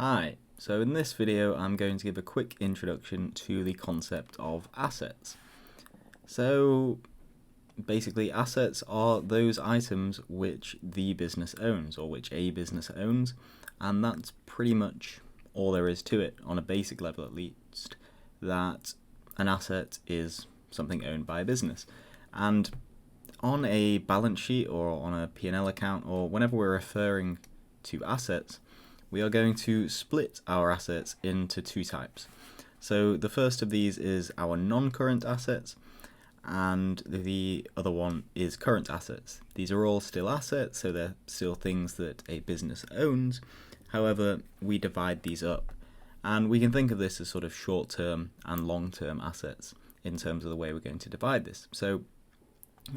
Hi, so in this video I'm going to give a quick introduction to the concept of assets. So basically assets are those items which the business owns or which a business owns, and that's pretty much all there is to it on a basic level at least, that an asset is something owned by a business. And on a balance sheet or on a P&L account or whenever we're referring to assets, we are going to split our assets into two types. So the first of these is our non-current assets, and the other one is current assets. These are all still assets, so they're still things that a business owns. However, we divide these up, and we can think of this as sort of short-term and long-term assets in terms of the way we're going to divide this. So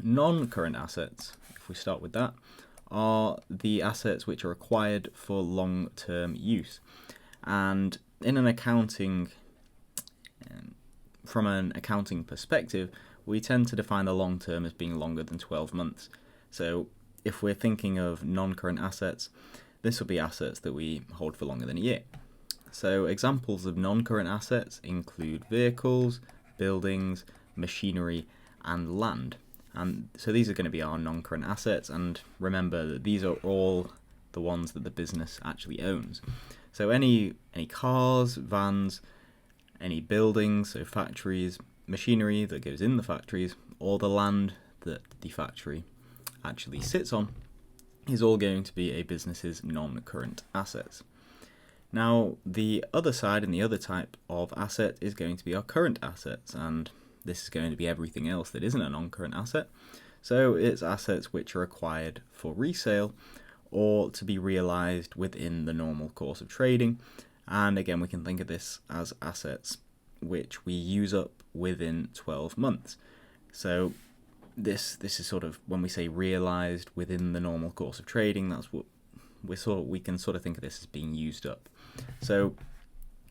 non-current assets, if we start with that, are the assets which are required for long-term use. And in an accounting, from an accounting perspective, we tend to define the long term as being longer than 12 months. So if we're thinking of non-current assets, this will be assets that we hold for longer than a year. So examples of non-current assets include vehicles, buildings, machinery, and land. And so these are going to be our non-current assets, and remember that these are all the ones that the business actually owns. So any cars, vans, any buildings, so factories, machinery that goes in the factories, or the land that the factory actually sits on, is all going to be a business's non-current assets. Now, the other side and the other type of asset is going to be our current assets, and this is going to be everything else that isn't a non-current asset. So it's assets which are acquired for resale or to be realized within the normal course of trading. And again, we can think of this as assets which we use up within 12 months. So this is sort of, when we say realized within the normal course of trading, that's what we can sort of think of this as being used up. So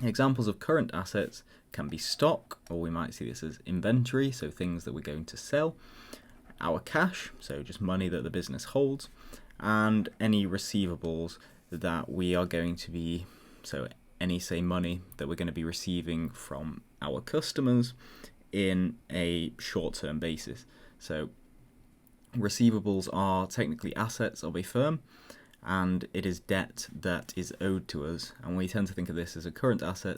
examples of current assets can be stock, or we might see this as inventory, so things that we're going to sell, our cash, so just money that the business holds, and any receivables that we are going to be, so any, say, money that we're going to be receiving from our customers in a short-term basis. So receivables are technically assets of a firm, and it is debt that is owed to us, and we tend to think of this as a current asset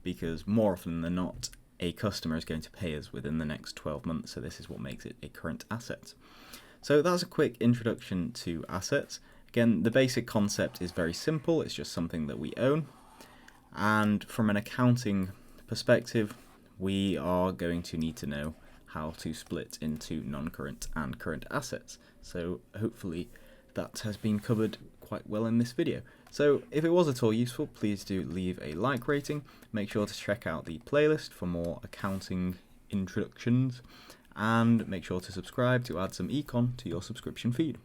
because more often than not a customer is going to pay us within the next 12 months, so this is what makes it a current asset. So that's a quick introduction to assets. Again, the basic concept is very simple, it's just something that we own, and from an accounting perspective we are going to need to know how to split into non-current and current assets. So hopefully that has been covered quite well in this video. So if it was at all useful, please do leave a like rating. Make sure to check out the playlist for more accounting introductions, and make sure to subscribe to add some Econ to your subscription feed.